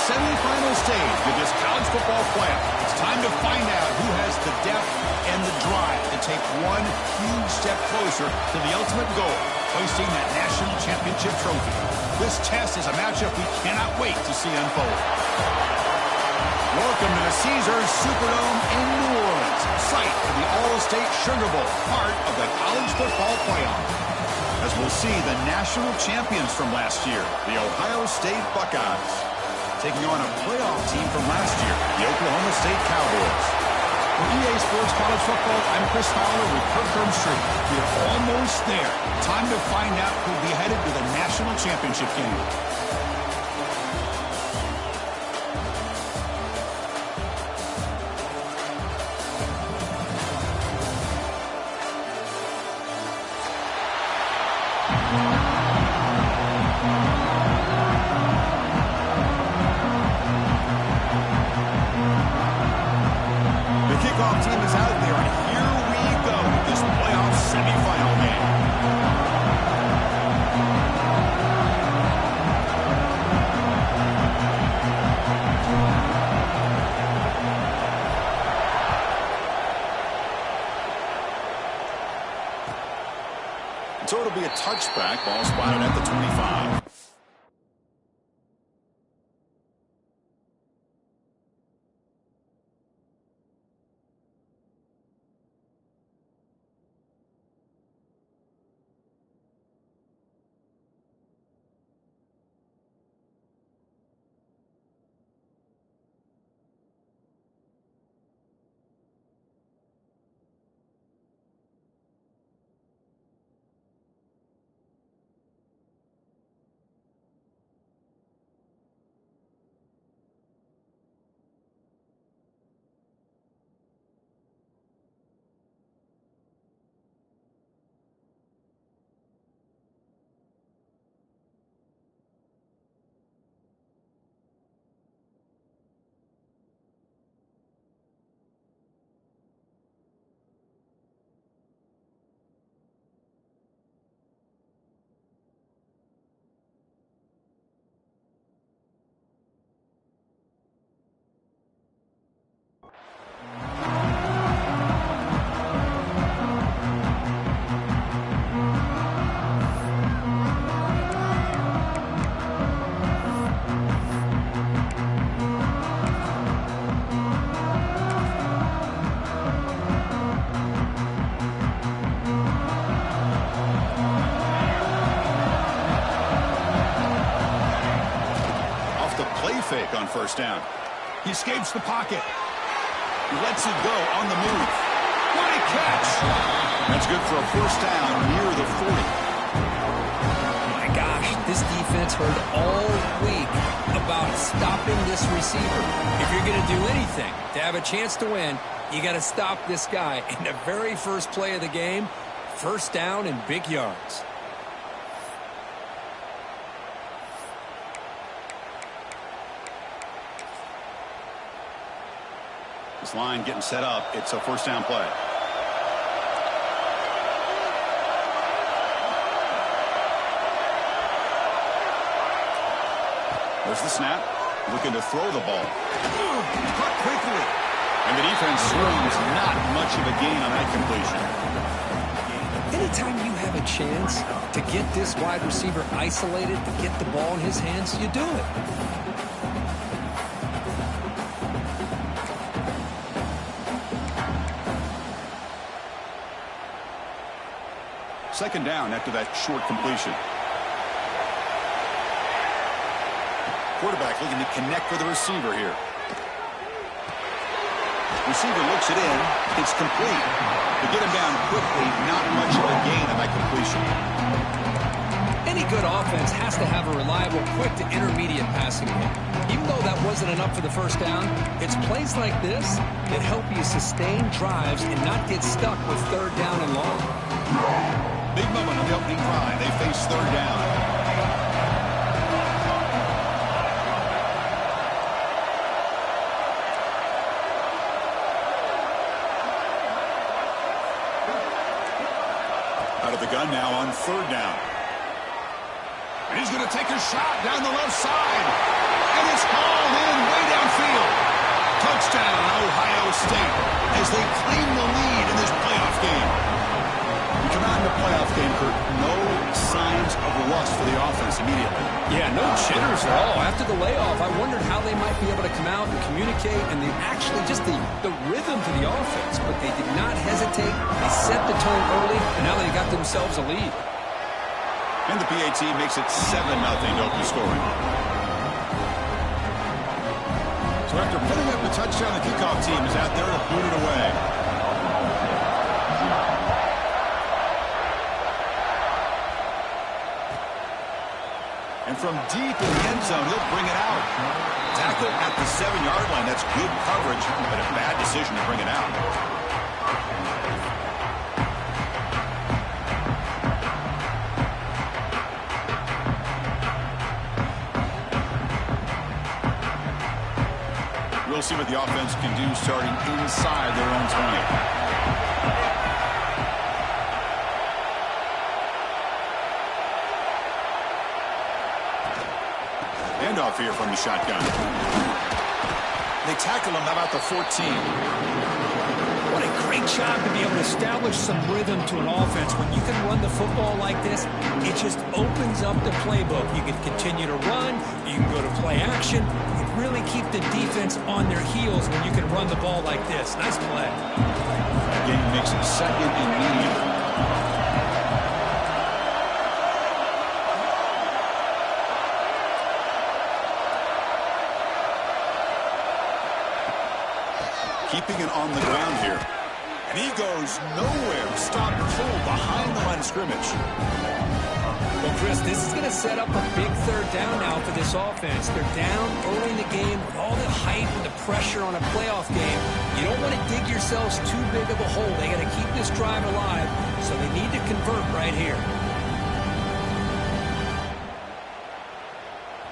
semifinal stage of this college football playoff. It's time to find out who has the depth and the drive to take one huge step closer to the ultimate goal, hoisting that national championship trophy. This test is a matchup we cannot wait to see unfold. Welcome to the Caesars Superdome in New Orleans, site of the All-State Sugar Bowl, part of the college football playoff. As we'll see the national champions from last year, the Ohio State Buckeyes, taking on a playoff team from last year, the Oklahoma State Cowboys. For EA Sports College Football, I'm Chris Fowler with Kirk Herbstreit. We're almost there. Time to find out who'll be headed to the national championship game. Kickoff team is out there, and here we go with this playoff semifinal game. So it'll be a touchback, ball spotted at the 25. Fake on first down. He escapes the pocket. He lets it go on the move. What a catch! That's good for a first down near the 40. My gosh, this defense heard all week about stopping this receiver. If you're going to do anything to have a chance to win, you got to stop this guy. In the very first play of the game, first down and big yards. This line getting set up. It's a first down play. There's the snap. Looking to throw the ball. Caught quickly. And the defense swings. Not much of a gain on that completion. Anytime you have a chance to get this wide receiver isolated, to get the ball in his hands, you do it. Second down after that short completion. Quarterback looking to connect with the receiver here. Receiver looks it in. It's complete. To get him down quickly, not much of a gain on that completion. Any good offense has to have a reliable, quick to intermediate passing game. Even though that wasn't enough for the first down, it's plays like this that help you sustain drives and not get stuck with third down and long. Big moment on the opening drive. They face third down. Out of the gun now on third down. And he's going to take a shot down the left side. And it's hauled in way downfield. Touchdown, Ohio State, as they claim the lead in this playoff game. We come out in the playoff game, Kurt, no signs of rust for the offense immediately. Yeah, no jitters at all. After the layoff, I wondered how they might be able to come out and communicate, and they actually just the rhythm to the offense, but they did not hesitate. They set the tone early, and now they got themselves a lead. And the PAT makes it 7-0 to open scoring. So after putting up the touchdown, the kickoff team is out there to boot it away. And from deep in the end zone, he'll bring it out. Tackle at the 7-yard line. That's good coverage, but a bad decision to bring it out. We'll see what the offense can do starting inside their own 20. Handoff here from the shotgun. They tackle him about the 14. What a great job to be able to establish some rhythm to an offense. When you can run the football like this, it just opens up the playbook. You can continue to run. You can go to play action. You can really keep the defense on their heels when you can run the ball like this. Nice play. Game makes it 2nd and medium. Keeping it on the ground here. And he goes nowhere. Stopped cold behind the line of scrimmage. Well, Chris, this is going to set up a big 3rd down now for this offense. They're down early in the game with all the hype and the pressure on a playoff game. You don't want to dig yourselves too big of a hole. They got to keep this drive alive, so they need to convert right here.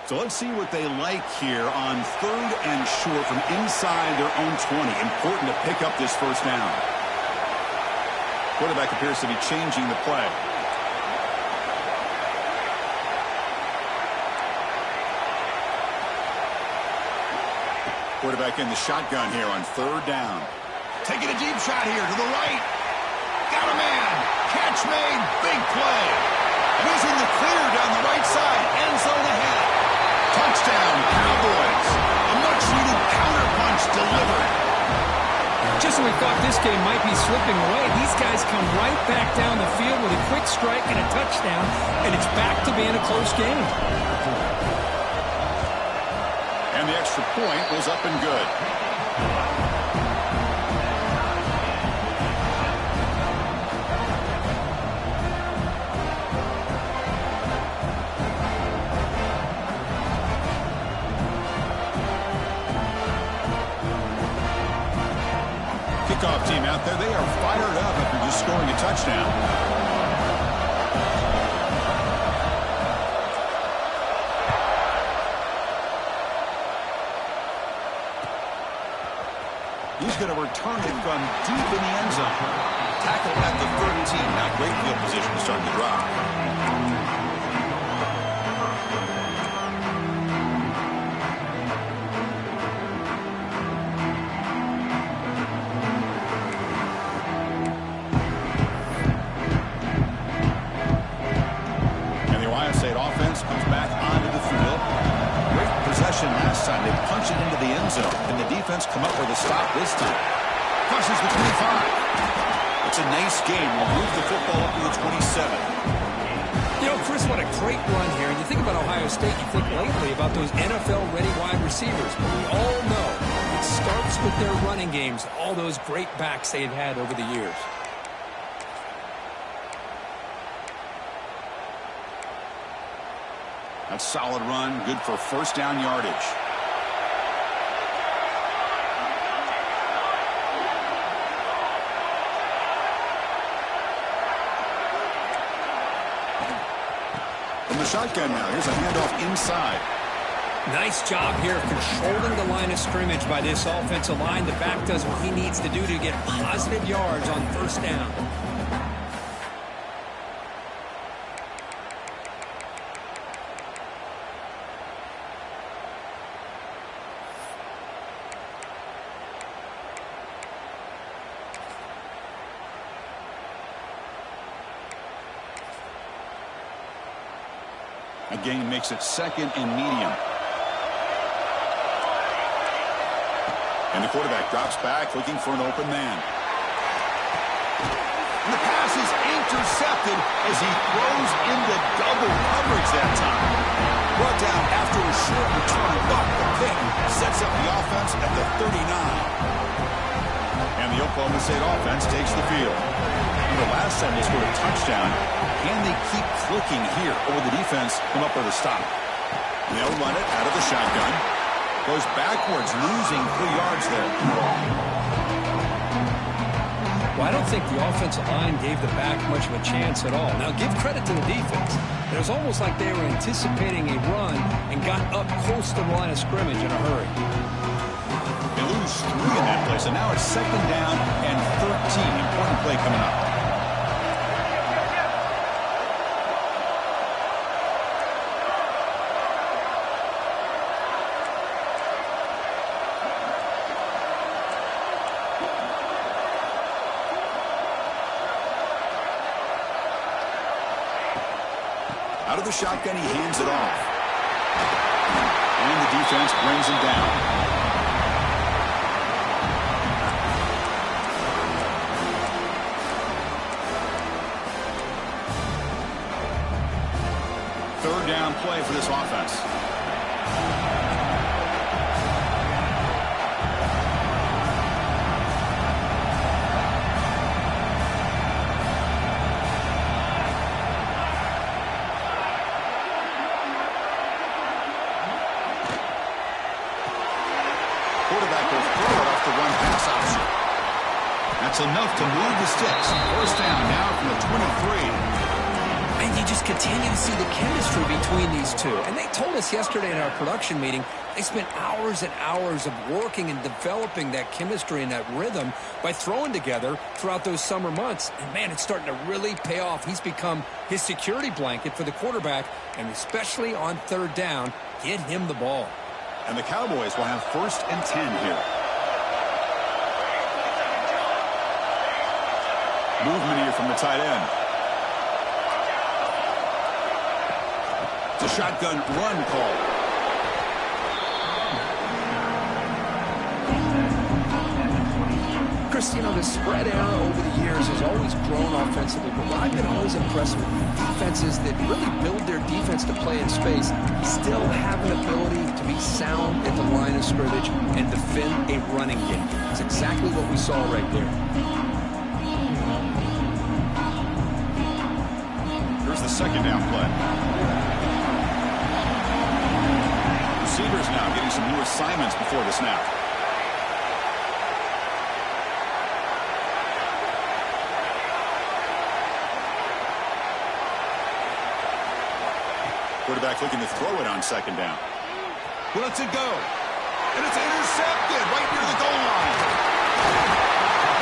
So let's see what they like here on 3rd and short from inside their own 20. Important to pick up this 1st down. Quarterback appears to be changing the play. Quarterback in the shotgun here on 3rd down. Taking a deep shot here to the right. Got a man. Catch made. Big play. And he's in the clear down the right side. End zone ahead. Touchdown, Cowboys. A much-needed counterpunch delivered. Just when we thought this game might be slipping away, these guys come right back down the field with a quick strike and a touchdown, and it's back to being a close game. And the extra point was up and good. Kickoff team out there, they are fired up after just scoring a touchdown. He's going to return it from deep in the end zone. Tackle at the 13. Now great field position to start the drive. Last time they punched it into the end zone. Can the defense come up with a stop this time? Crosses the 25. It's a nice game. We'll move the football up to the 27. You know, Chris, what a great run here. And you think about Ohio State, you think lately about those NFL-ready wide receivers. But we all know it starts with their running games, all those great backs they've had over the years. That's a solid run, good for 1st down yardage. From the shotgun now, here's a handoff inside. Nice job here of controlling the line of scrimmage by this offensive line. The back does what he needs to do to get positive yards on 1st down. A gain makes it second and medium. And the quarterback drops back looking for an open man. And the pass is intercepted as he throws into double coverage that time. Brought down after a short return, but the pick sets up the offense at the 39. And the Oklahoma State offense takes the field. The last time they scored a touchdown, can they keep clicking here, or will the defense come up with a stop? And they'll run it out of the shotgun. Goes backwards, losing 3 yards there. Well, I don't think the offensive line gave the back much of a chance at all. Now, give credit to the defense. It was almost like they were anticipating a run and got up close to the line of scrimmage in a hurry. They lose 3 in that play, so now it's second down and 13. Important play coming up. Out of the shotgun, he hands it off. And the defense brings him down. Third down play for this offense. That's enough to move the sticks. First down now from the 23. And you just continue to see the chemistry between these two. And they told us yesterday in our production meeting, they spent hours and hours of working and developing that chemistry and that rhythm by throwing together throughout those summer months. And, man, it's starting to really pay off. He's become his security blanket for the quarterback, and especially on third down, get him the ball. And the Cowboys will have first and 10 here. Movement here from the tight end. It's a shotgun run call. Chris, you know, the spread era over the years has always grown offensively, but what I've been always impressed with defenses that really build their defense to play in space still have an ability to be sound at the line of scrimmage and defend a running game. It's exactly what we saw right there. Here's the second down play. Receivers now getting some new assignments before the snap. Quarterback looking to throw it on second down. Lets it go. And it's intercepted right near the goal line.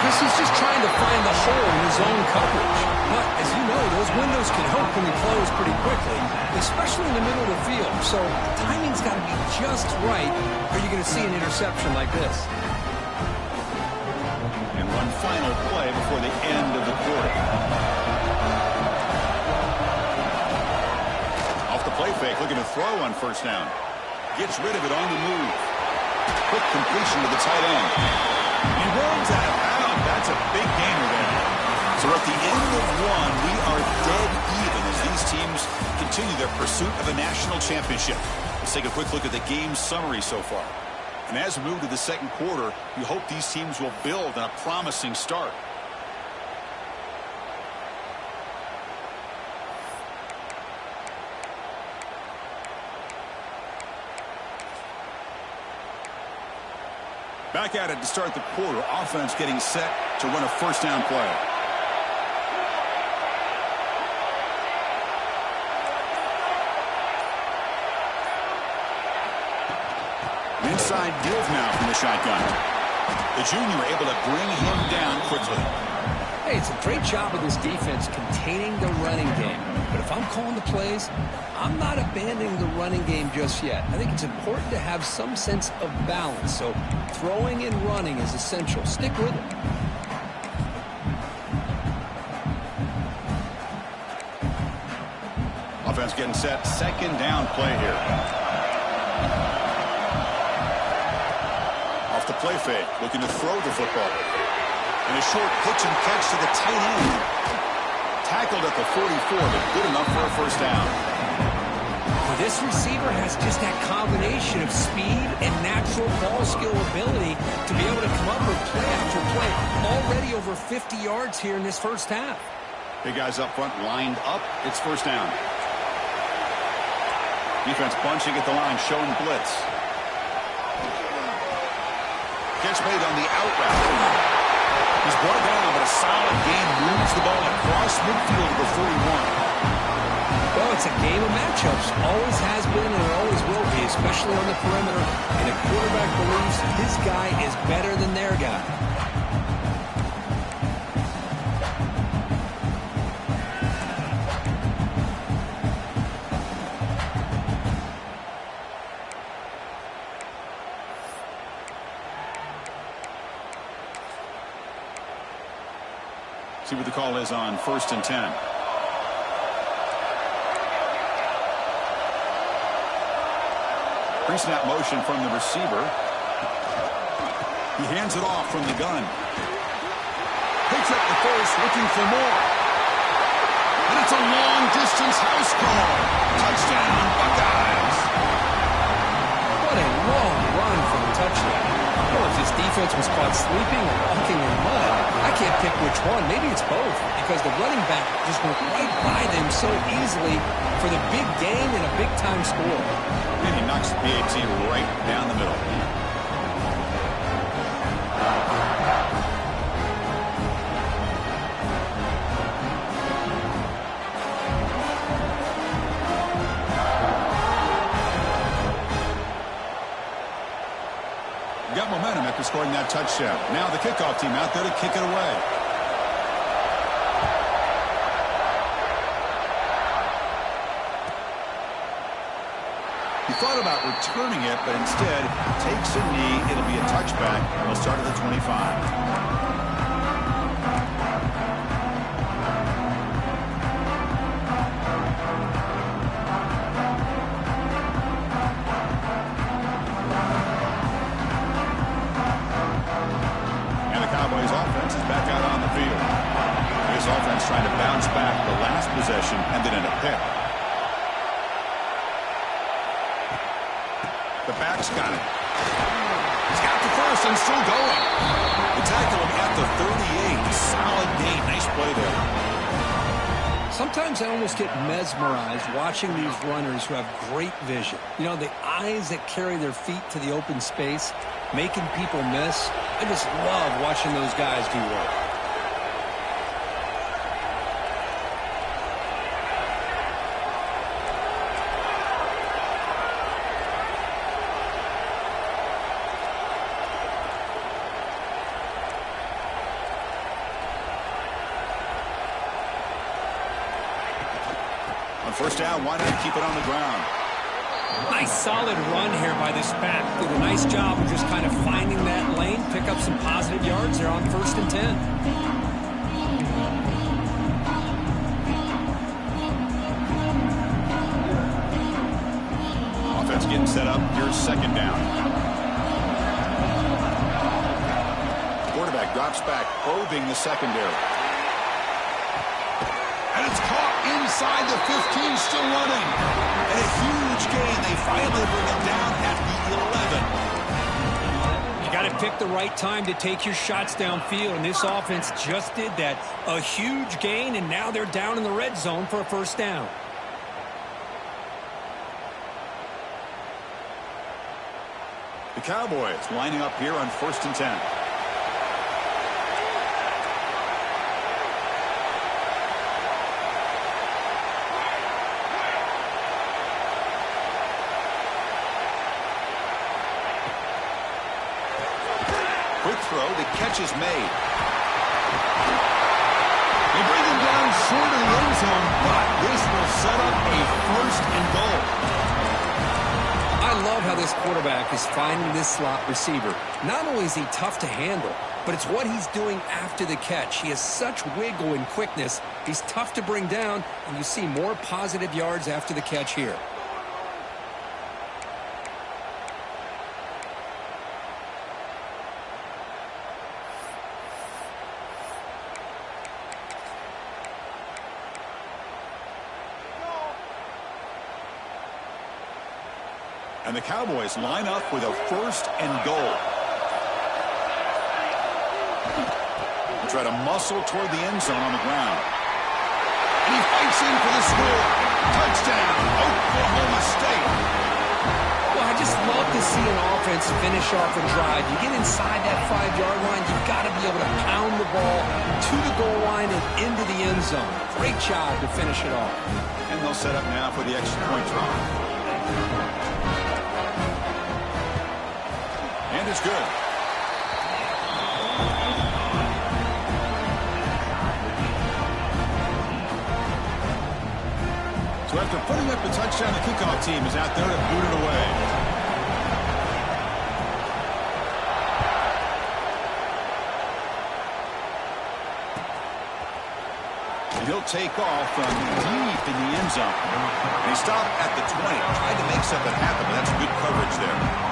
Chris is just trying to find the hole in his own coverage. But, as you know, those windows can hopefully close pretty quickly, especially in the middle of the field. So the timing's got to be just right, or you're going to see an interception like this. And one final play before the end of the quarter. Off the play fake, looking to throw on first down. Gets rid of it on the move. Quick completion to the tight end. He runs out of bounds. That's a big gainer there. So at the end of one, we are dead even as these teams continue their pursuit of a national championship. Let's take a quick look at the game summary so far. And as we move to the second quarter, we hope these teams will build on a promising start. Back at it to start the quarter. Offense getting set to run a first down play. Inside give now from the shotgun. The junior able to bring him down quickly. Hey, it's a great job of this defense containing the running game. But if I'm calling the plays, I'm not abandoning the running game just yet. I think it's important to have some sense of balance. So throwing and running is essential. Stick with it. Offense getting set. Second down play here. Off the play fake. Looking to throw the football. And a short pitch and catch to the tight end. Tackled at the 44, but good enough for a first down. Well, this receiver has just that combination of speed and natural ball skill ability to be able to come up with play after play. Already over 50 yards here in this first half. Big guys up front lined up. It's first down. Defense bunching at the line, showing blitz. Catch made on the out route. He's brought down, but a solid gain moves the ball across midfield to the 41. Well, it's a game of matchups. Always has been and it always will be, especially on the perimeter. And a quarterback believes his guy is better than their guy. See what the call is on 1st and 10. Pre-snap motion from the receiver. He hands it off from the gun. Picks up the first, looking for more. And it's a long-distance house call. Touchdown, Buckeyes. What a long run for the touchdown. Or if his defense was caught sleeping or walking in mud, I can't pick which one. Maybe it's both, because the running back just went right by them so easily for the big gain and a big-time score. And he knocks the PAT right down the middle. Got momentum after scoring that touchdown. Now the kickoff team out there to kick it away. He thought about returning it, but instead takes a knee. It'll be a touchback. He'll start at the 25. Offense trying to bounce back the last possession and then in a pick. The back's got it. He's got the first and still going. They tackle him at the 38. Solid gain. Nice play there. Sometimes I almost get mesmerized watching these runners who have great vision. You know, the eyes that carry their feet to the open space, making people miss. I just love watching those guys do work. First down, why not keep it on the ground? Nice solid run here by this back. Did a nice job of just kind of finding that lane, pick up some positive yards there on 1st and 10. Offense getting set up. Here's second down. Quarterback drops back, probing the secondary. And it's caught inside the 15, still running. And a huge gain. They finally bring him down at the 11. You got to pick the right time to take your shots downfield, and this offense just did that. A huge gain, and now they're down in the red zone for a first down. The Cowboys lining up here on 1st and 10. Throw, the catch is made. They bring him down short of the end zone, but this will set up a 1st and goal. I love how this quarterback is finding this slot receiver. Not only is he tough to handle, but it's what he's doing after the catch. He has such wiggle and quickness. He's tough to bring down, and you see more positive yards after the catch here. And the Cowboys line up with a 1st and goal. They try to muscle toward the end zone on the ground. And he fights in for the score. Touchdown, Oklahoma State. Well, I just love to see an offense finish off a drive. You get inside that 5-yard line, you've got to be able to pound the ball to the goal line and into the end zone. Great job to finish it off. And they'll set up now for the extra point try. And it's good. So after putting up a touchdown, the kickoff team is out there to boot it away. And he'll take off from deep in the end zone. And he stopped at the 20. Tried to make something happen, but that's good coverage there.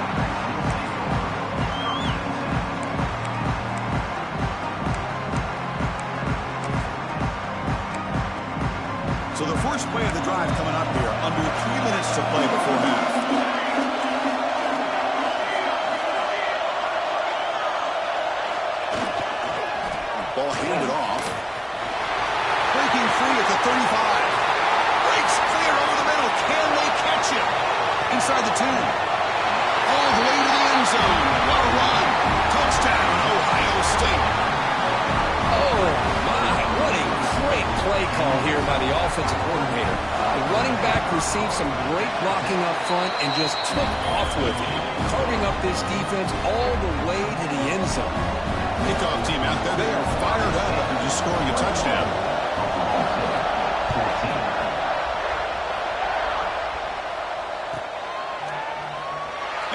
So the first play of the drive coming up here, under 3 minutes to play before half. Ball handed off. Breaking free at the 35. Breaks clear over the middle. Can they catch it? Inside the 2. All the way to the end zone. What a run. Touchdown, Ohio State. Oh, my. What a great play call here by the offensive coordinator. The running back received some great blocking up front and just took off with it, carving up this defense all the way to the end zone. Kickoff team out there, they are fired up after just scoring a touchdown.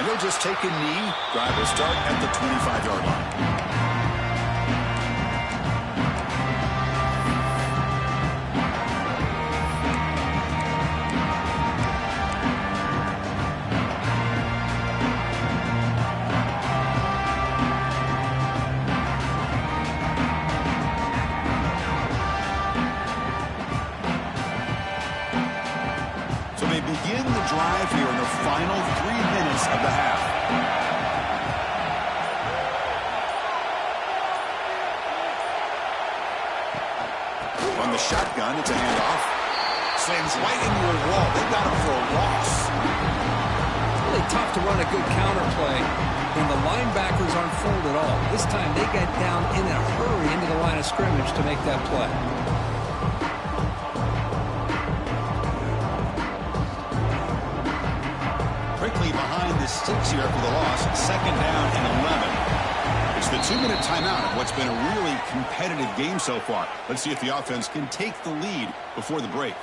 And they'll just take a knee. Drive will start at the 25-yard line. Begin the drive here in the final 3 minutes of the half. On the shotgun, it's a handoff. Slams right into a wall. They got him for a loss. Really tough to run a good counter play when the linebackers aren't fooled at all. This time they get down in a hurry into the line of scrimmage to make that play. Quickly behind the sticks here for the loss. 2nd down and 11. It's the 2-minute timeout of what's been a really competitive game so far. Let's see if the offense can take the lead before the break.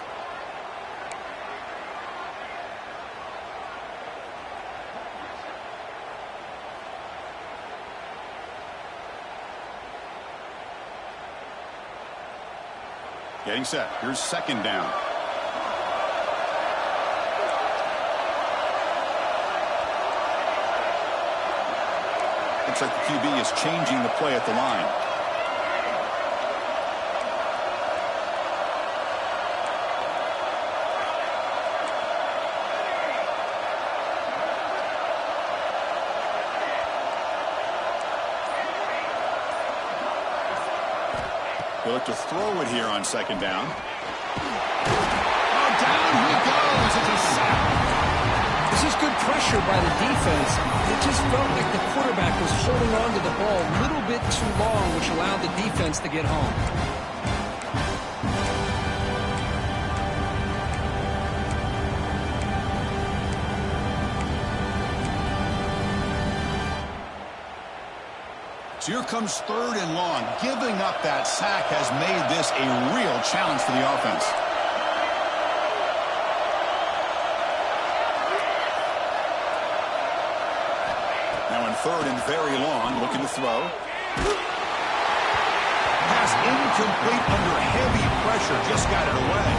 Getting set. Here's 2nd down. Looks like the QB is changing the play at the line. They'll look to throw it here on 2nd down. Oh, down he goes. It's a sack. This is good pressure by the defense. It just felt like the quarterback was holding on to the ball a little bit too long, which allowed the defense to get home. So here comes 3rd and long. Giving up that sack has made this a real challenge for the offense. Now in 3rd and very long, looking to throw. Pass incomplete under heavy pressure. Just got it away.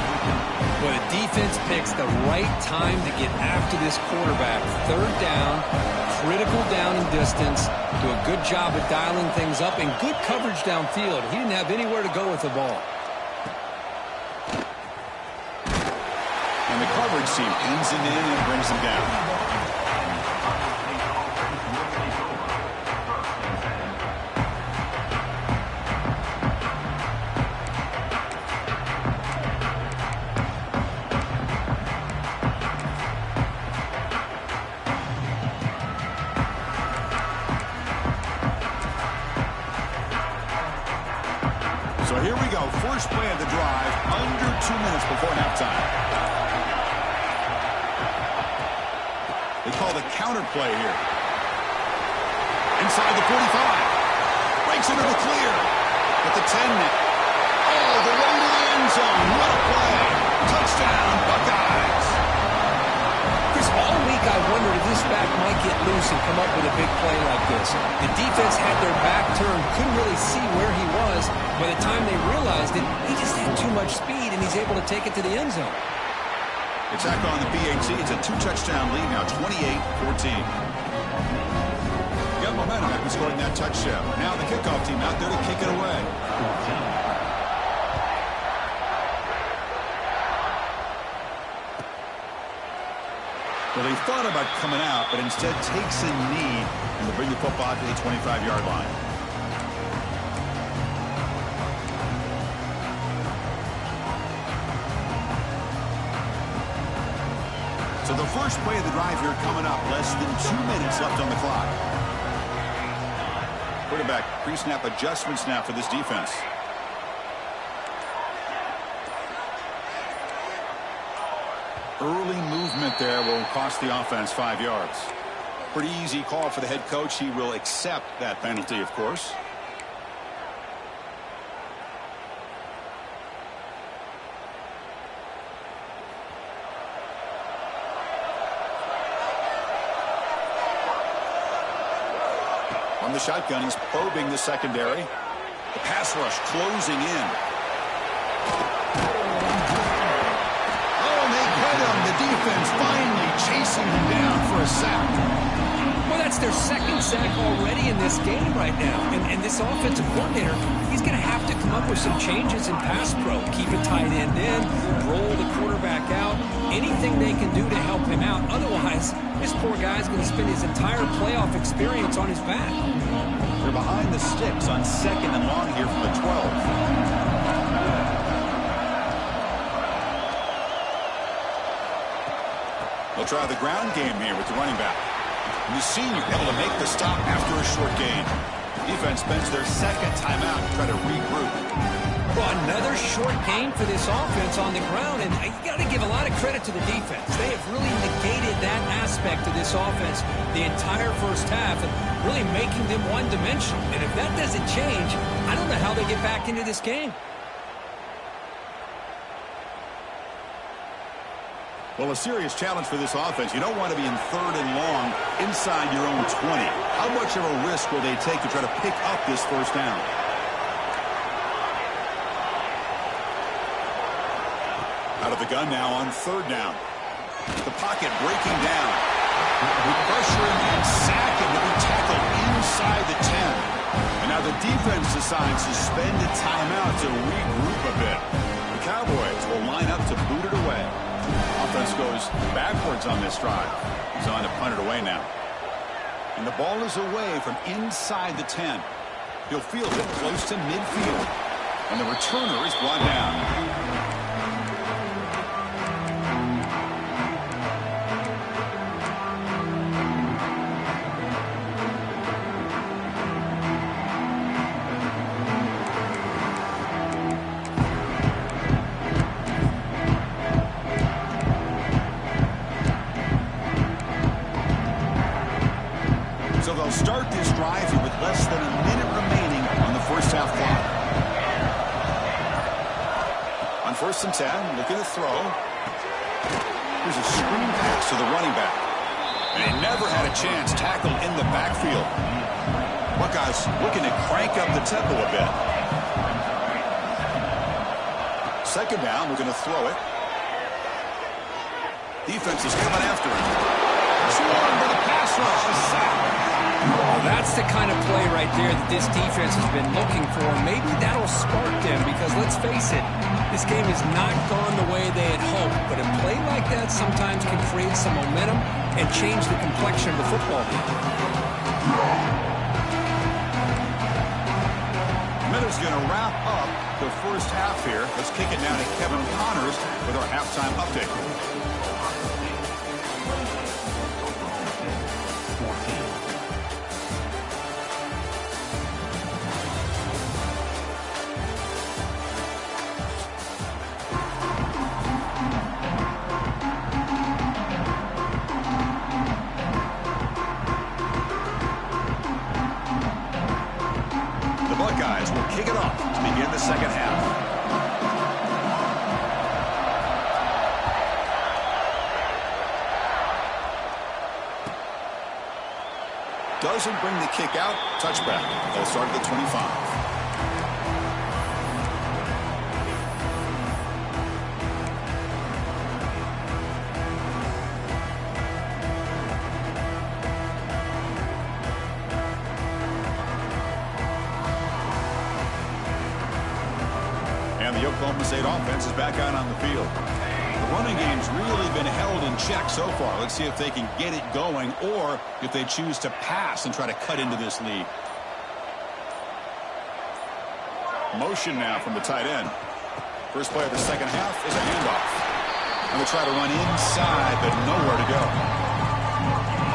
Well, the defense picks the right time to get after this quarterback. Third down, critical down and distance. Do a good job of dialing things up and good coverage downfield. He didn't have anywhere to go with the ball. And the coverage team pins him in and brings him down. So here we go. First play of the drive, under 2 minutes before halftime. They call the counter play here. Inside the 45. Breaks into the clear. At the 10 now. Oh, the way to the end zone. What a play. Touchdown, Buckeyes. Chris, all week I wondered if this back might get loose and come up with a big play like this. The defense had their back turned, couldn't really see where he was. By the time they realized it, he just had too much speed, and he's able to take it to the end zone. Attack on the BAT. It's a 2-touchdown lead now, 28-14. Got momentum after scoring that touchdown. Now the kickoff team out there to kick it away. Well, they thought about coming out, but instead takes a knee and will bring the football to the 25-yard line. So the first play of the drive here coming up. Less than 2 minutes left on the clock. Quarterback pre-snap adjustments now for this defense. Early movement there will cost the offense 5 yards. Pretty easy call for the head coach. He will accept that penalty, of course. On the shotgun, he's probing the secondary. The pass rush closing in. Oh, and they get him. The defense finally chasing him down for a sack. Well, that's their second sack already in this game right now. And this offensive coordinator, he's going to have to come up with some changes in pass pro. Keep a tight end in, roll the quarterback out, anything they can do to help him out. Otherwise, this poor guy's going to spend his entire playoff experience on his back. They're behind the sticks on 2nd and long here from the 12. They'll try the ground game here with the running back. And the senior able to make the stop after a short gain. Defense spends their second timeout to try to regroup. Well, another short gain for this offense on the ground, and you got to give a lot of credit to the defense. They have really negated that aspect of this offense the entire first half, and really making them one-dimensional. And if that doesn't change, I don't know how they get back into this game. Well, a serious challenge for this offense. You don't want to be in 3rd and long inside your own 20. How much of a risk will they take to try to pick up this first down? Out of the gun now on 3rd down. The pocket breaking down. With pressure and sack him to be tackled inside the 10. And now the defense decides to spend a timeout to regroup a bit. The Cowboys will line up to boot it away. Offense goes backwards on this drive. He's on to punt it away now. And the ball is away from inside the 10. He'll field it close to midfield. And the returner is brought down. So they'll start this drive here with less than a minute remaining on the first half clock. On 1st and 10, looking to throw. Here's a screen pass to the running back. And he never had a chance tackled in the backfield. Buckeyes looking to crank up the tempo a bit. Second down, we're going to throw it. Defense is coming after him. Swarm for the pass rush. The sack. Well, that's the kind of play right there that this defense has been looking for. Maybe that'll spark them because, let's face it, this game has not gone the way they had hoped. But a play like that sometimes can create some momentum and change the complexion of the football game. Minutes going to wrap up the first half here. Let's kick it down to Kevin Connors with our halftime update. Kick it off to begin the second half. Doesn't bring the kick out. Touchback. They'll start at the 25. The Oklahoma State offense is back out on the field. The running game's really been held in check so far. Let's see if they can get it going or if they choose to pass and try to cut into this lead. Motion now from the tight end. First play of the second half is a handoff. And they'll try to run inside, but nowhere to go.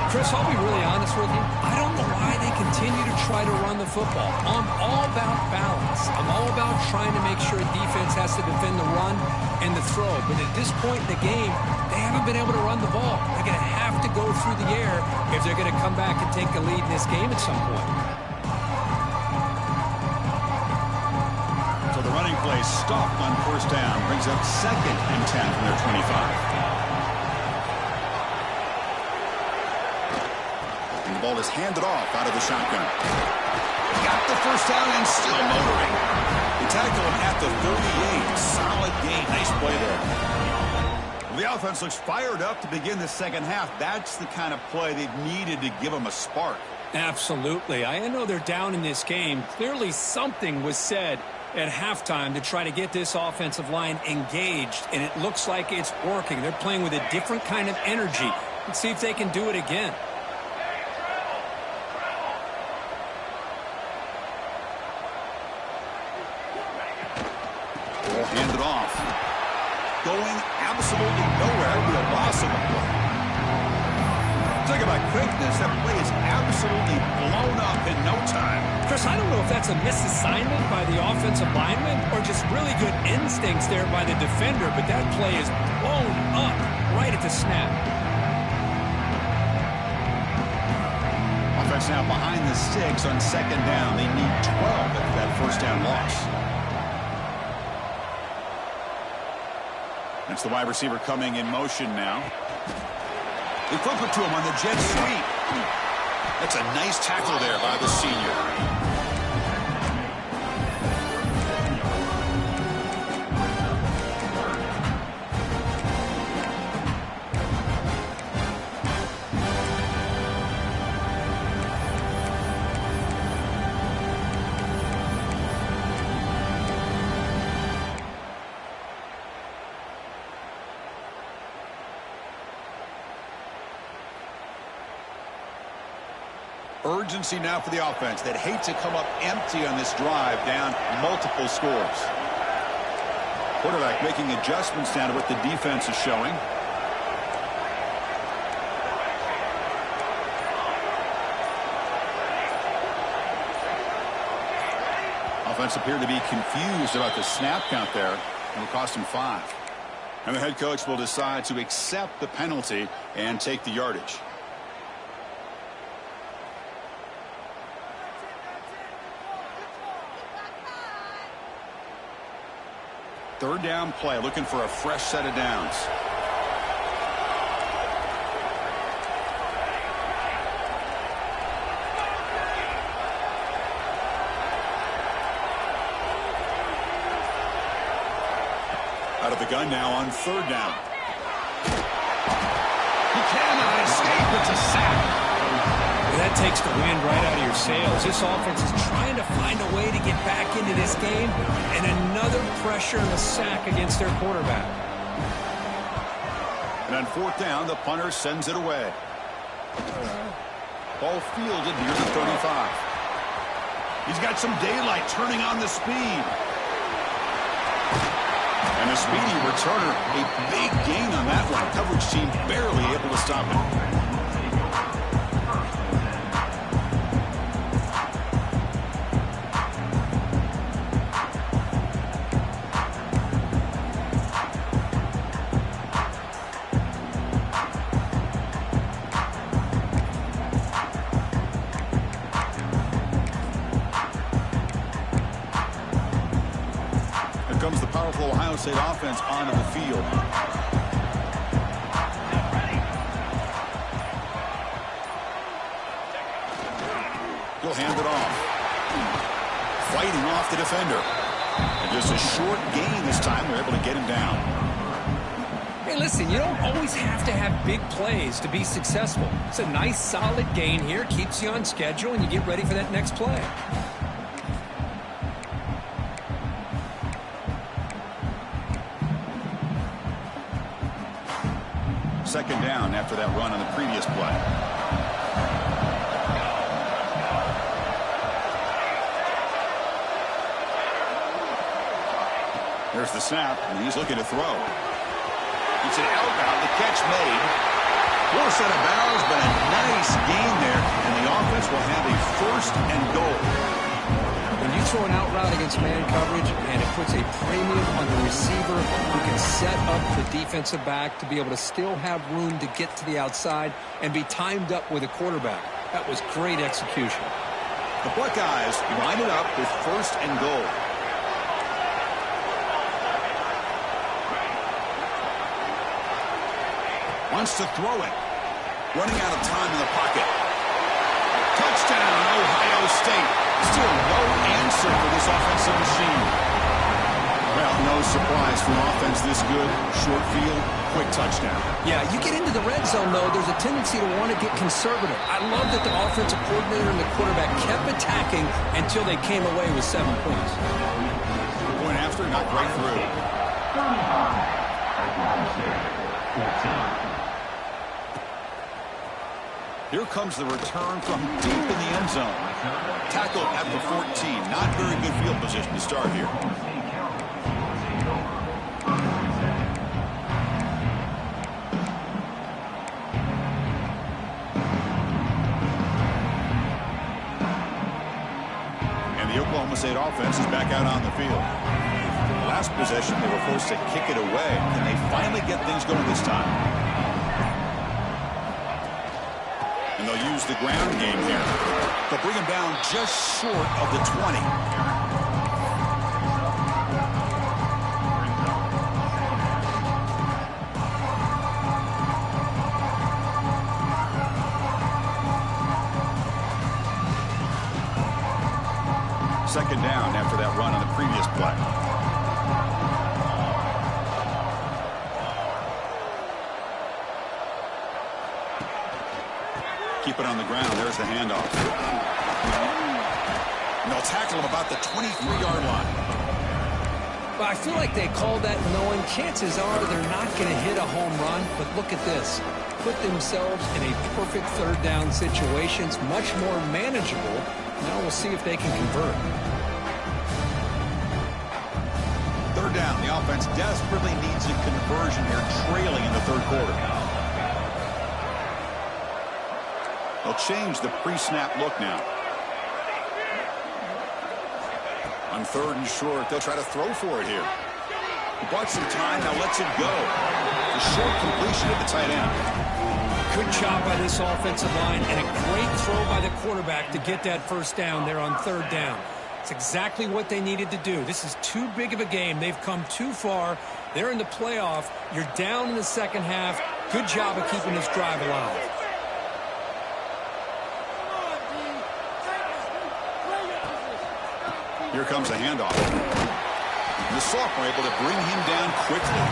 Chris, I'll be really honest with you. I don't know why they continue to try to run the football. I'm all about balance. I'm all about trying to make sure defense has to defend the run and the throw. But at this point in the game, they haven't been able to run the ball. They're going to have to go through the air if they're going to come back and take the lead in this game at some point. So the running play stopped on first down. Brings up 2nd and 10 from their 25. The ball is handed off out of the shotgun. Got the first down and still motoring. They tackle him at the 38. Solid gain. Nice play there. The offense looks fired up to begin the second half. That's the kind of play they've needed to give them a spark. Absolutely. I know they're down in this game. Clearly something was said at halftime to try to get this offensive line engaged, and it looks like it's working. They're playing with a different kind of energy. Let's see if they can do it again. Hand it off. Going absolutely nowhere. It'll be a loss of a play. Talk about quickness. That play is absolutely blown up in no time. Chris, I don't know if that's a misassignment by the offensive lineman or just really good instincts there by the defender, but that play is blown up right at the snap. Offense now behind the 6 on second down. They need 12 after that first down loss. That's the wide receiver coming in motion now. They flip it to him on the jet sweep. That's a nice tackle there by the senior. Urgency now for the offense that hate to come up empty on this drive, down multiple scores. Quarterback making adjustments down to what the defense is showing. Offense appeared to be confused about the snap count there. It will cost him 5. And the head coach will decide to accept the penalty and take the yardage. Third down play, looking for a fresh set of downs. Out of the gun now on third down. He cannot escape. It's a sack. That takes the wind right out of your sails. This offense is trying to find a way to get back into this game, and another pressure and a sack against their quarterback. And on fourth down, the punter sends it away. Ball fielded near the 35. He's got some daylight turning on the speed. And a speedy returner, a big gain on that one. Coverage team barely able to stop him. Comes the powerful Ohio State offense onto the field. He'll hand it off. Fighting off the defender. And just a short gain this time. They're able to get him down. Hey, listen, you don't always have to have big plays to be successful. It's a nice, solid gain here. Keeps you on schedule, and you get ready for that next play. Second down after that run on the previous play. There's the snap, and he's looking to throw. It's an outbound. The catch made. Poor set of bounds, but a nice gain there, and the offense will have a first and goal. When you throw an out route against man coverage, and it puts a premium on the receiver who can set up the defensive back to be able to still have room to get to the outside and be timed up with a quarterback. That was great execution. The Buckeyes line it up with first and goal. Wants to throw it. Running out of time in the pocket. Touchdown, Ohio State. Still no answer for this offensive machine. Well, no surprise for an offense this good. Short field, quick touchdown. Yeah, you get into the red zone, though, there's a tendency to want to get conservative. I love that the offensive coordinator and the quarterback kept attacking until they came away with 7 points. Point after, not right through. Here comes the return from deep in the end zone. Tackle at the 14. Not very good field position to start here. And the Oklahoma State offense is back out on the field. Last possession, they were forced to kick it away. Can they finally get things going this time? And they'll use the ground game here. They'll bring him down just short of the 20. Second down after that run on the previous play. Keep it on the ground. There's the handoff. And they'll tackle him about the 23-yard line. Well, I feel like they called that knowing chances are they're not going to hit a home run. But look at this. Put themselves in a perfect third down situation. It's much more manageable. Now we'll see if they can convert. Third down. The offense desperately needs a conversion here, trailing in the third quarter. They'll change the pre-snap look now. On third and short, they'll try to throw for it here. He bought some time, now lets it go. The short completion at the tight end. Good job by this offensive line and a great throw by the quarterback to get that first down there on third down. It's exactly what they needed to do. This is too big of a game. They've come too far. They're in the playoff. You're down in the second half. Good job of keeping this drive alive. Here comes the handoff. The sophomore able to bring him down quickly.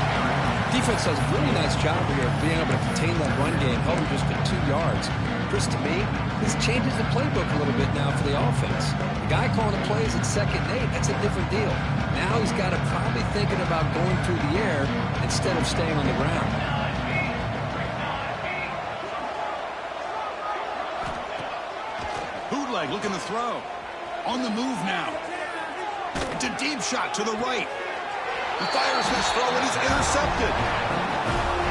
Defense does a really nice job here of being able to contain that run game, held him just to 2 yards. Chris, to me, this changes the playbook a little bit now for the offense. The guy calling the plays at 2nd and 8, that's a different deal. Now he's got to probably thinking about going through the air instead of staying on the ground. Bootleg looking to throw. On the move now. It's a deep shot to the right. He fires his throw and he's intercepted.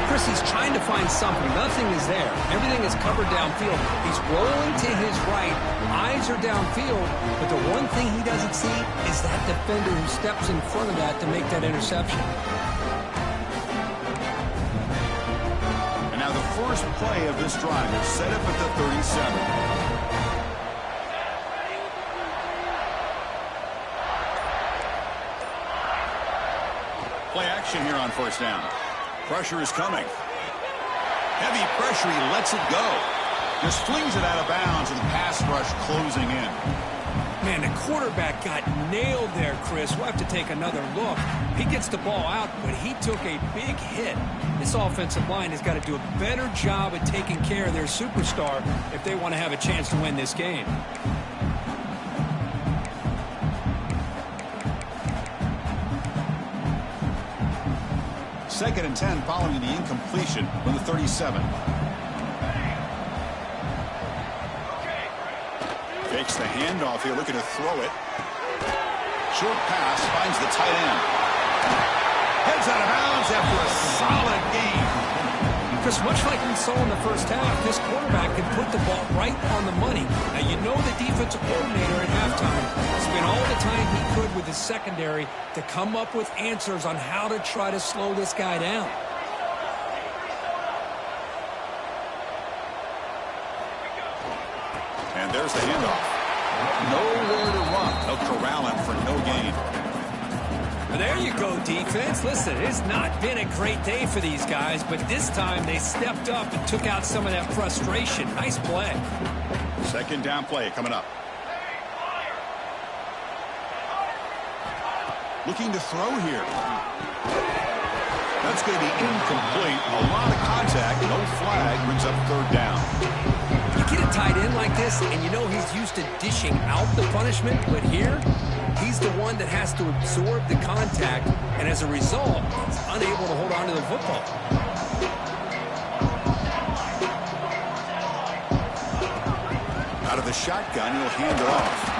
Chris, he's trying to find something. Nothing is there. Everything is covered downfield. He's rolling to his right. Eyes are downfield. But the one thing he doesn't see is that defender who steps in front of that to make that interception. And now the first play of this drive is set up at the 37. Play action here on 1st down. Pressure is coming. Heavy pressure, he lets it go. Just flings it out of bounds and the pass rush closing in. Man, the quarterback got nailed there, Chris. We'll have to take another look. He gets the ball out, but he took a big hit. This offensive line has got to do a better job at taking care of their superstar if they want to have a chance to win this game. 2nd and 10 following the incompletion from the 37. Fakes the handoff here, looking to throw it. Short pass, finds the tight end. Heads out of bounds after a solid game. Chris, much like we saw in the first half, this quarterback can put the ball right on the money. Now, you know the defensive coordinator at halftime spent all the time he could with his secondary to come up with answers on how to try to slow this guy down. And there's the handoff. Nowhere to run. They'll corral him for no gain. Well, there you go, defense. Listen, it's not been a great day for these guys, but this time they stepped up and took out some of that frustration. Nice play. 2nd down play coming up. Looking to throw here. That's going to be incomplete. A lot of contact. No flag. Brings up 3rd down. You get a tight end like this, and you know he's used to dishing out the punishment, but here, he's the one that has to absorb the contact, and as a result, he's unable to hold on to the football. Out of the shotgun, he'll hand it off.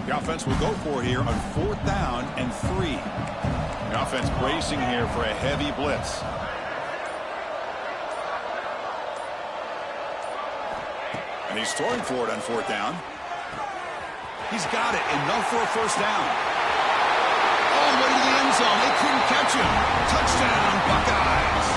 The offense will go for it here on 4th down and 3. The offense bracing here for a heavy blitz. And he's throwing for it on 4th down. He's got it. Enough for a 1st down. All the way to the end zone. They couldn't catch him. Touchdown, Buckeyes.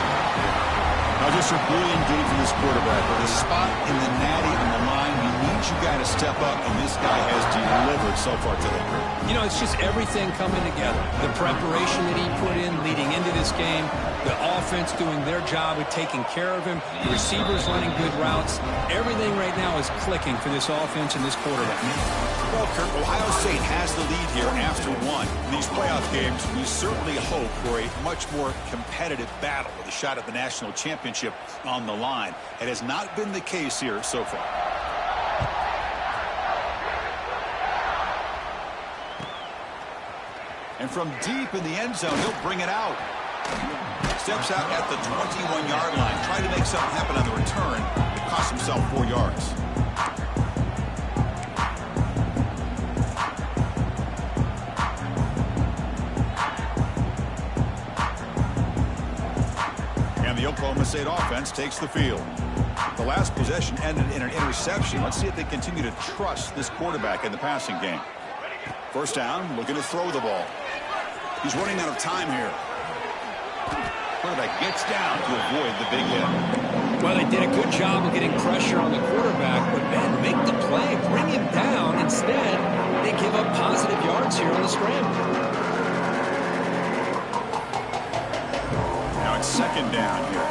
Now just a brilliant game from this quarterback. With a spot in the natty on the line, he needs you guys to step up, and this guy has delivered so far today. You know, it's just everything coming together. The preparation that he put in leading into this game, the offense doing their job of taking care of him, the receivers running good routes. Everything right now is clicking for this offense and this quarterback. Well, Kurt, Ohio State has the lead here after 1. In these playoff games, we certainly hope for a much more competitive battle with a shot at the national championship on the line. It has not been the case here so far. And from deep in the end zone, he'll bring it out. Steps out at the 21-yard line. Tried to make something happen on the return. It cost himself 4 yards. And the Oklahoma State offense takes the field. The The last possession ended in an interception. Let's see if they continue to trust this quarterback in the passing game. First down, looking to throw the ball. He's running out of time here. Quarterback gets down to avoid the big hit. Well, they did a good job of getting pressure on the quarterback, but then make the play, bring him down. Instead, they give up positive yards here on the scramble. Now it's second down here.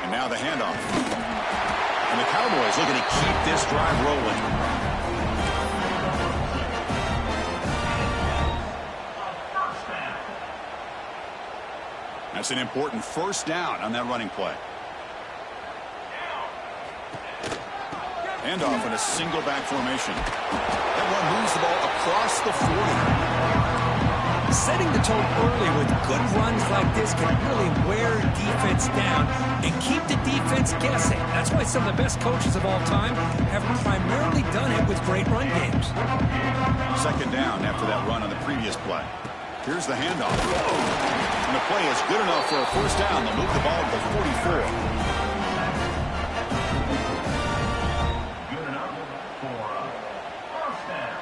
And now the handoff. And the Cowboys looking to keep this drive rolling. That's an important first down on that running play. Handoff in a single back formation. That one moves the ball across the 40. Setting the tone early with good runs like this can really wear defense down and keep the defense guessing. That's why some of the best coaches of all time have primarily done it with great run games. Second down after that run on the previous play. Here's the handoff. And the play is good enough for a first down. They'll move the ball to the 44. Good enough for a first down.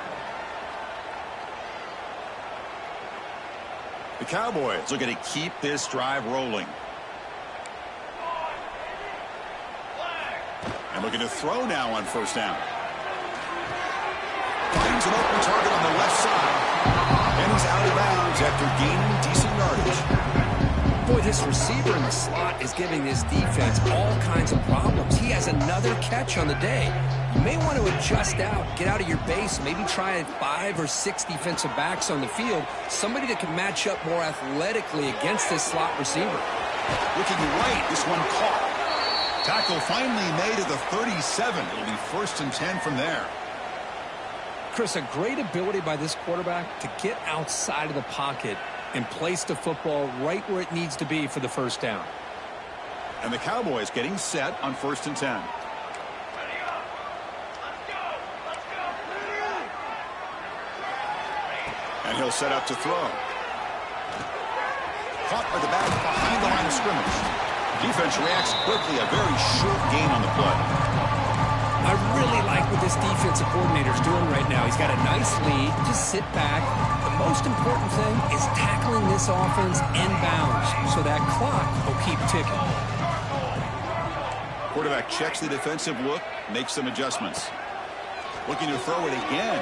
The Cowboys looking to keep this drive rolling. And looking to throw now on first down. Finds an open target on the left side. And he's out of bounds after gaining decent yardage. Boy, this receiver in the slot is giving this defense all kinds of problems. He has another catch on the day. You may want to adjust out, get out of your base, maybe try 5 or 6 defensive backs on the field, somebody that can match up more athletically against this slot receiver. Looking right, this one caught. Tackle finally made at the 37. It'll be first and 10 from there. Chris, a great ability by this quarterback to get outside of the pocket and place the football right where it needs to be for the first down. And the Cowboys getting set on first and 10. And he'll set up to throw. Caught by the back behind the line of scrimmage. Defense reacts quickly. A very short gain on the play. I really like what this defensive coordinator is doing right now. He's got a nice lead. Just sit back. The most important thing is tackling this offense inbounds so that clock will keep ticking. Quarterback checks the defensive look, makes some adjustments. Looking to throw it again.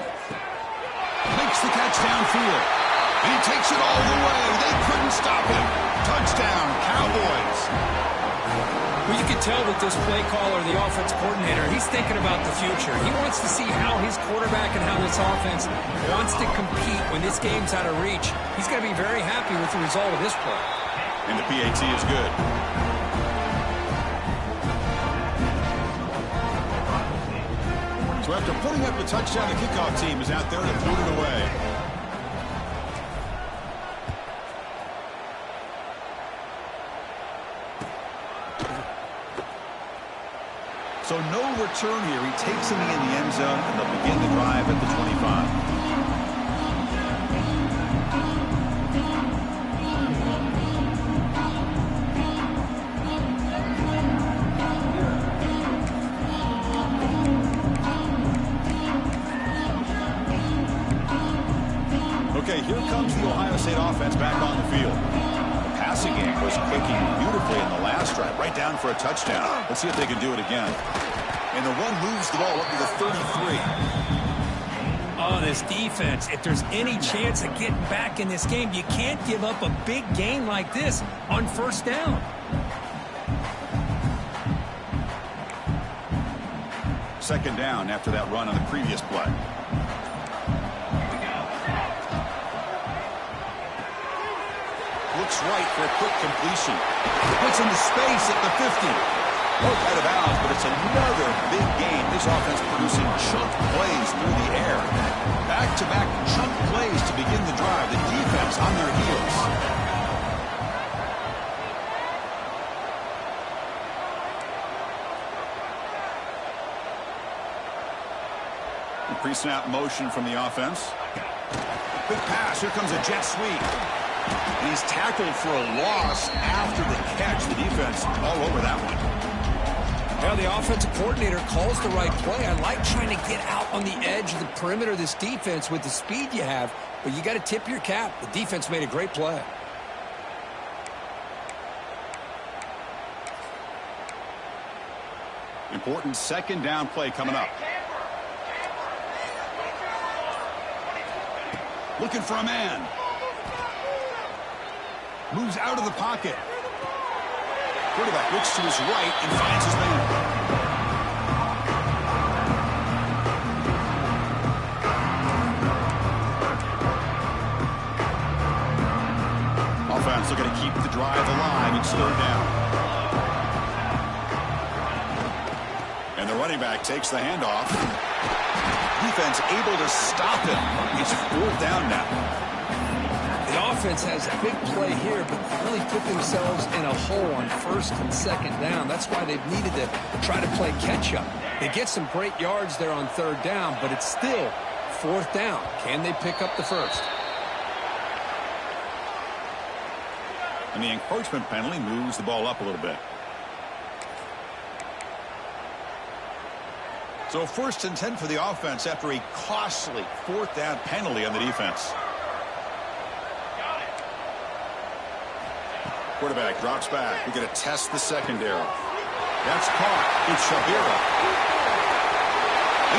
Makes the catch downfield. And he takes it all the way. They couldn't stop him. Touchdown, Cowboys. Well, you can tell that this play caller, the offense coordinator, he's thinking about the future. He wants to see how his quarterback and how this offense wants to compete when this game's out of reach. He's going to be very happy with the result of this play. And the PAT is good. So after putting up the touchdown, the kickoff team is out there to put it away. So no return here. He takes him in the end zone, and they'll begin the drive at the 25. Okay, here comes the Ohio State offense back on the field. The passing game was clicking beautifully in the last drive, right down for a touchdown. Let's see if they can do it again. And the run moves the ball up to the 33. Oh, this defense, if there's any chance of getting back in this game, you can't give up a big gain like this on first down. Second down after that run on the previous play. Looks right for a quick completion. Puts into space at the 50. Both out of bounds, but it's another big game. This offense producing chunk plays through the air. Back-to-back chunk plays to begin the drive. The defense on their heels. The pre-snap motion from the offense. Quick pass. Here comes a jet sweep. And he's tackled for a loss after the catch. The defense all over that one. Well, the offensive coordinator calls the right play. I like trying to get out on the edge of the perimeter of this defense with the speed you have, but you got to tip your cap. The defense made a great play. Important second down play coming up. Looking for a man. Moves out of the pocket. Quarterback looks to his right and finds his man. Offense looking to keep the drive alive. It's third down. And the running back takes the handoff. Defense able to stop him. It's fourth down now. The offense has a big play here, but really put themselves in a hole on first and second down. That's why they've needed to try to play catch-up. They get some great yards there on third down, but it's still fourth down. Can they pick up the first? And the encroachment penalty moves the ball up a little bit. So 1st and 10 for the offense after a costly fourth down penalty on the defense. Quarterback drops back. We're going to test the secondary. That's caught. It's Shabira.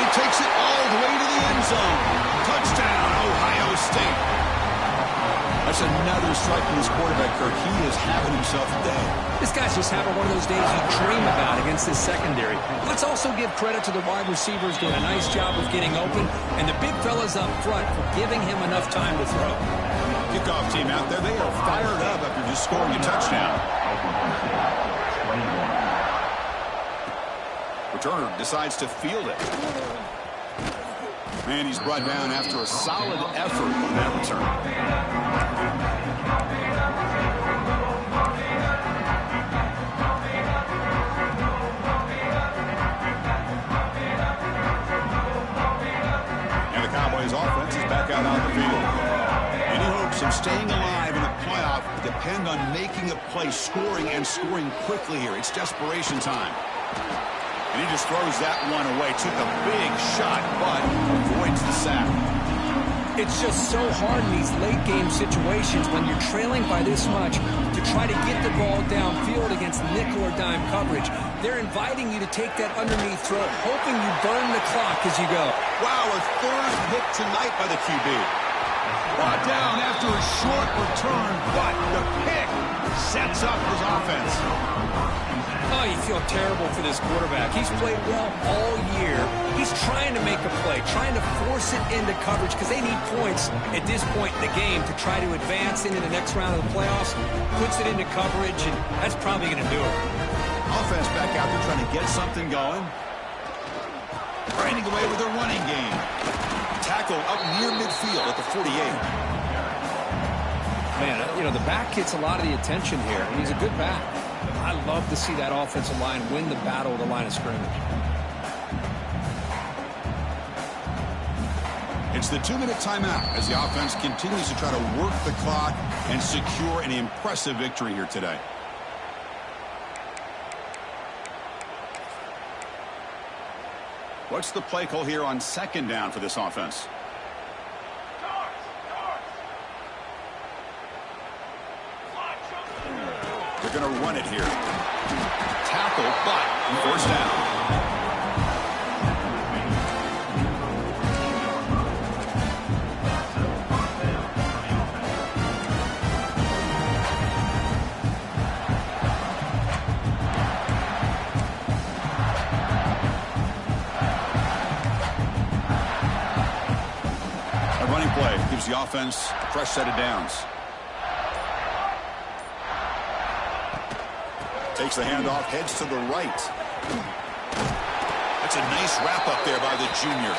He takes it all the way to the end zone. Touchdown, Ohio State. That's another strike from this quarterback, Kirk. He is having himself a day. This guy's just having one of those days you dream about against this secondary. Let's also give credit to the wide receivers doing a nice job of getting open, and the big fellas up front for giving him enough time to throw. Kickoff team out there, they are fired up after just scoring a touchdown. Returner decides to field it. And he's brought down after a solid effort on that return. And the Cowboys offense is back out on the field. Any hopes of staying alive in the playoff depend on making a play, scoring, and scoring quickly here. It's desperation time. And he just throws that one away. Took a big shot, but avoids the sack. It's just so hard in these late-game situations when you're trailing by this much to try to get the ball downfield against nickel or dime coverage. They're inviting you to take that underneath throw, hoping you burn the clock as you go. Wow, a third hit tonight by the QB. Brought down after a short return, but the pick sets up his offense. Oh, you feel terrible for this quarterback. He's played well all year. He's trying to make a play, trying to force it into coverage because they need points at this point in the game to try to advance into the next round of the playoffs. Puts it into coverage, and that's probably going to do it. Offense back out there trying to get something going. Grinding away with a running game. Tackle up near midfield at the 48. Man, you know, the back gets a lot of the attention here. He's a good back. I love to see that offensive line win the battle at the line of scrimmage. It's the 2-minute timeout as the offense continues to try to work the clock and secure an impressive victory here today. What's the play call here on second down for this offense? They're going to run it here. Tackle, but first down. A running play gives the offense a fresh set of downs. Takes the handoff, heads to the right. That's a nice wrap-up there by the junior.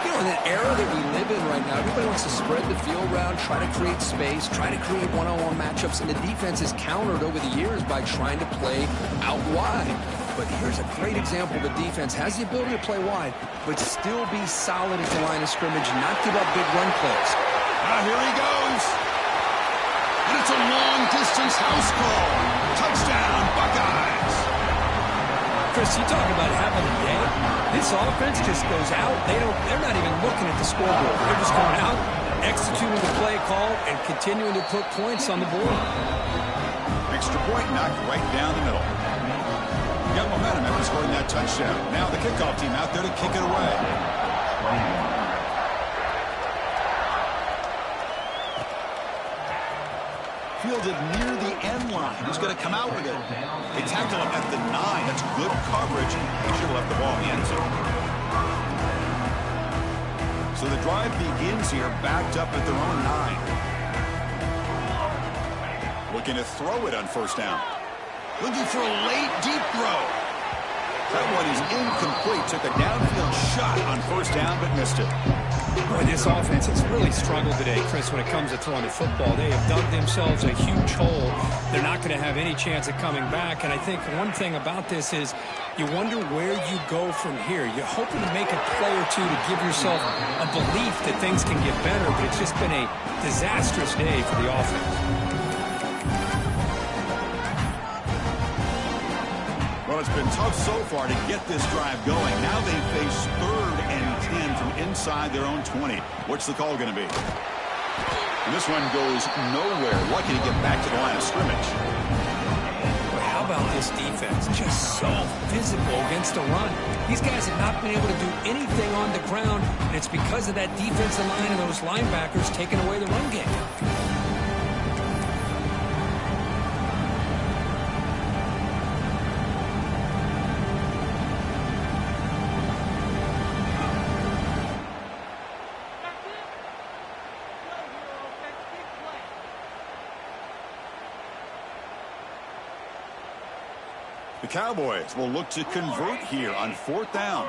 You know, in the era that we live in right now, everybody wants to spread the field around, try to create space, try to create one-on-one matchups, and the defense is countered over the years by trying to play out wide. But here's a great example. The defense has the ability to play wide, but still be solid at the line of scrimmage and not give up big run plays. Here he goes. And it's a long-distance house call. Touchdown, Buckeyes. Chris, you talk about having a day. This offense just goes out. They're not even looking at the scoreboard. They're just going out, executing the play call, and continuing to put points on the board. Extra point knocked right down the middle. Got momentum after scoring that touchdown. Now the kickoff team out there to kick it away. Fielded near the end line. Who's going to come out with it? They tackle him at the 9. That's good coverage. They should have left the ball in the end zone. So the drive begins here, backed up at their own 9. Looking to throw it on first down. Looking for a late, deep throw. That one is incomplete. Took a downfield shot on first down, but missed it. Boy, this offense has really struggled today, Chris, when it comes to throwing the football. They have dug themselves a huge hole. They're not going to have any chance of coming back. And I think one thing about this is you wonder where you go from here. You're hoping to make a play or two to give yourself a belief that things can get better, but it's just been a disastrous day for the offense. Well, it's been tough so far to get this drive going. Now they face 3rd and 10 from inside their own 20. What's the call going to be? And this one goes nowhere. Lucky to get back to the line of scrimmage. Boy, how about this defense? Just so physical against the run. These guys have not been able to do anything on the ground, and it's because of that defensive line and those linebackers taking away the run game. The Cowboys will look to convert here on 4th down.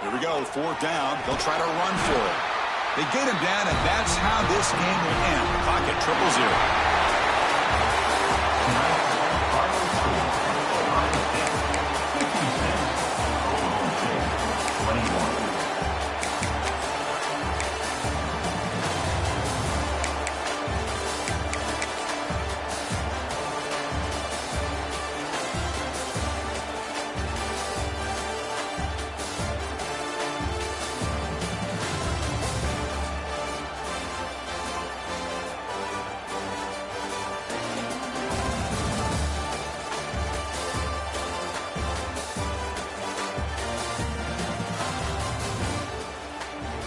Here we go, 4th down. They'll try to run for it. They get him down, and that's how this game will end. Clock at 0-0.